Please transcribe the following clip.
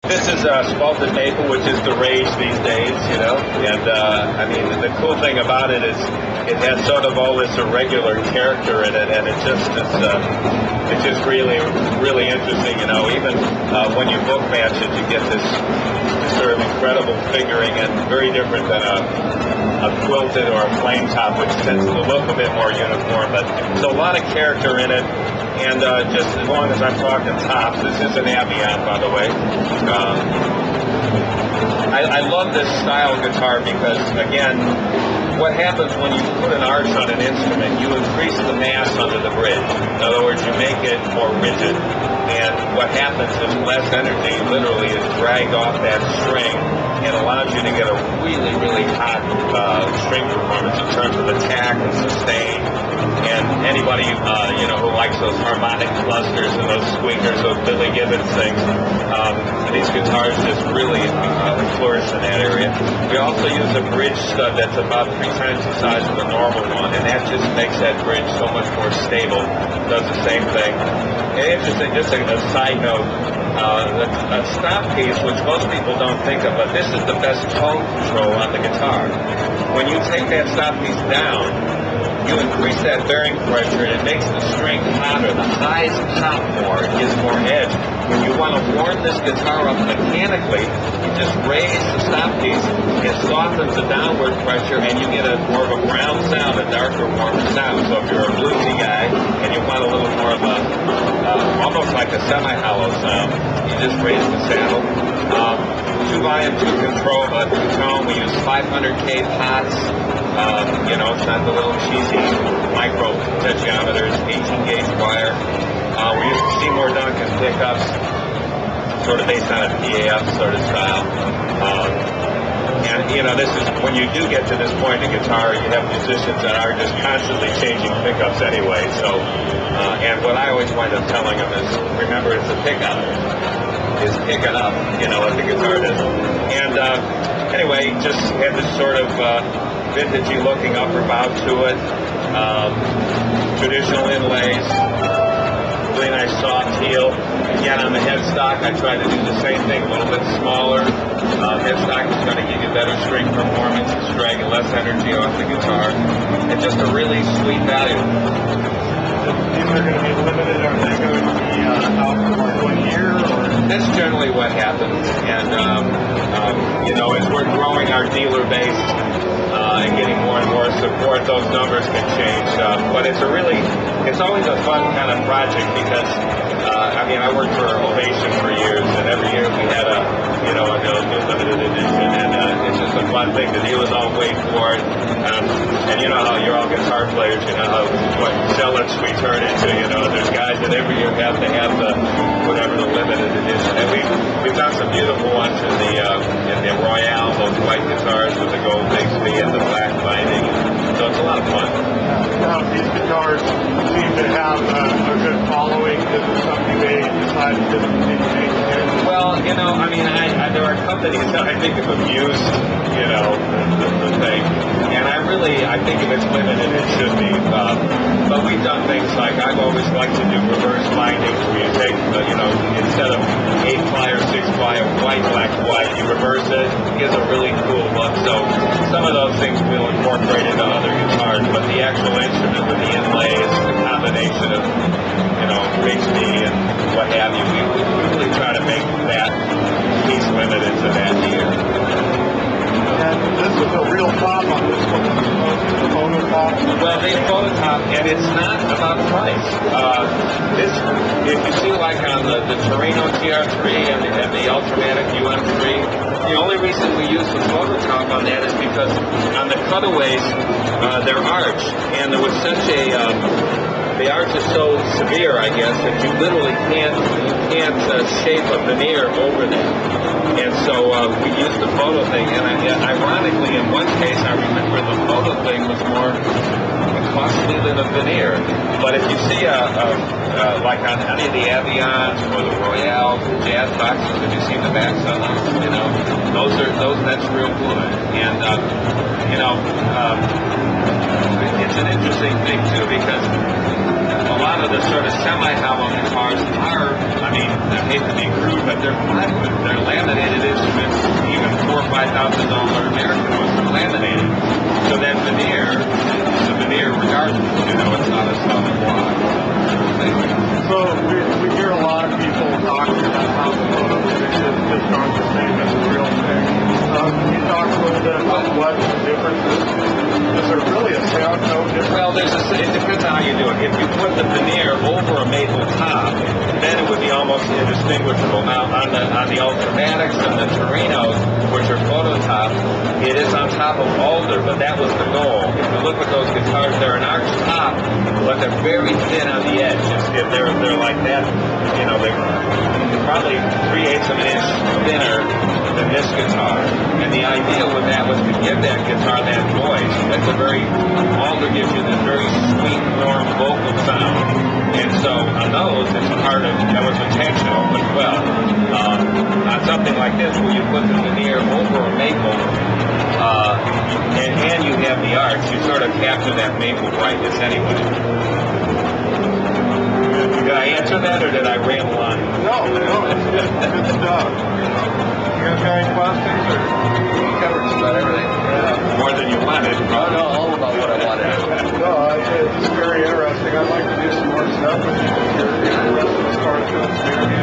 This is spalted maple, which is the rage these days, you know. And I mean, the cool thing about it is it has sort of all this irregular character in it, and it's just really, really interesting, you know. Even when you book match it, you get this sort of incredible figuring, and very different than a quilted or a flame top, which tends to look a bit more uniform. But there's a lot of character in it. And just as long as I'm talking tops, this is an Avion, by the way. I love this style guitar because, again, what happens when you put an arch on an instrument, you increase the mass under the bridge. In other words, you make it more rigid. And what happens is less energy literally is dragged off that string and allows you to get a really, really hot string performance in terms of attack and sustain. And anybody, who likes those harmonic clusters and those squeakers, those Billy Gibbons things, these guitars just really flourish in that area. We also use a bridge stud that's about 3 times the size of the normal one, and that just makes that bridge so much more stable. It does the same thing. And interesting, just a side note, a stop piece, which most people don't think of, but this is the best tone control on the guitar. When you take that stop piece down, you increase that bearing pressure and it makes the string hotter. The highs pop more, it gives more edge. When you want to warm this guitar up mechanically, you just raise the stop piece, it softens the downward pressure, and you get more of a brown sound, a darker, warmer sound. So if you're a bluesy guy and you want a little more of a, almost like a semi-hollow sound, you just raise the saddle. 2 volume, 2 control, 2-tone. We use 500K pots. It's not the little cheesy micro potentiometers, 18-gauge wire. We use Seymour Duncan pickups, sort of based on a PAF sort of style. This is, when you do get to this point in guitar, you have musicians that are just constantly changing pickups anyway. So, and what I always wind up telling them is, remember, it's a pickup. Is pick it up, what the guitar does. And anyway, just had this sort of vintagey looking upper bow to it. Traditional inlays, really nice soft heel. Again, on the headstock, I try to do the same thing, a little bit smaller. Headstock is going to give you better string performance, it's dragging less energy off the guitar, and just a really sweet value. These are going to be limited, are they going to be out for like 1 year? Or? That's generally what happens, and as we're growing our dealer base and getting more and more support, those numbers can change. But it's always a fun kind of project because I worked for Ovation for years, and every year we had a new limited edition, and it's just a fun thing to do. I'll wait for it, and you know how you're all guitar players, you know how what zealots we turn into. There's guys that every year have to have the limited edition, and we've got some beautiful ones in the Royale, those white guitars with the gold Bixby and the black binding. So it's a lot of fun. Now, these guitars seem to have a good following. Is it something they decided to continue making? Well, there are companies that I think have abused, the thing. And I think if it's limited, it should be. But we've done things like, I've always liked to do reverse bindings where you take, instead of 8-ply or 6-ply of white, black, white, you reverse it. It gives a really cool look. So some of those things we'll incorporate into other guitars, but the actual instrument with the inlays, the combination of, Bixby and what have you, we really try to make that piece limited to that year. And this is a real top on this one. The photo top. Well, they phototop, and it's not about price. If you see like on the Torino TR3 and the Ultramatic UM3, the only reason we use the phototop on that is because on the cutaways, they're arched, and there was such the arch is so severe, I guess, that you literally can't shape a veneer over them. And so we used the photo thing, and ironically, in one case, I remember the photo thing was more costly than a veneer. But if you see like on any of the Avions or the Royales, the Jazz boxes, have you seen the backs on those? You know, that's real good. And it's an interesting thing too, because a lot of the sort of semi-hollow guitars are, I mean, I hate to be crude, but they're plywood. They're laminated instruments. Even $4,000 or $5,000 American ones are laminated. So that veneer is a veneer regardless. You know, it's not a solid block. So we hear a lot of people talking about how the photo images just aren't the same as the real thing. Can you talk a little bit about what the difference is? Is there really a sound no difference? Well, it depends on how you do it. If you put the veneer over a maple top, then it would be almost indistinguishable. Now, on the Ultramatics and the Torinos, which are phototop, it is on top of alder, but that was the goal. If you look at those guitars, they're an arched top, but they're very thin on the edge. If they're like that, you know, they're probably 3/8 of an inch thinner than this guitar. And the idea with that was to give that guitar that voice. Alder gives you this very sweet, warm vocal sound. And so on those, that was intentional as well. On something like this, where you put the veneer over a maple, and you have the arch, you sort of capture that maple brightness anyway. Did I answer that, or did I ramble on? No, it's good stuff. You guys got any questions? You covered just about everything. Yeah. More than you wanted. I know all about what I wanted. No, it's very interesting. I'd like to do some more stuff with you if you're interested as far as doing some interviews.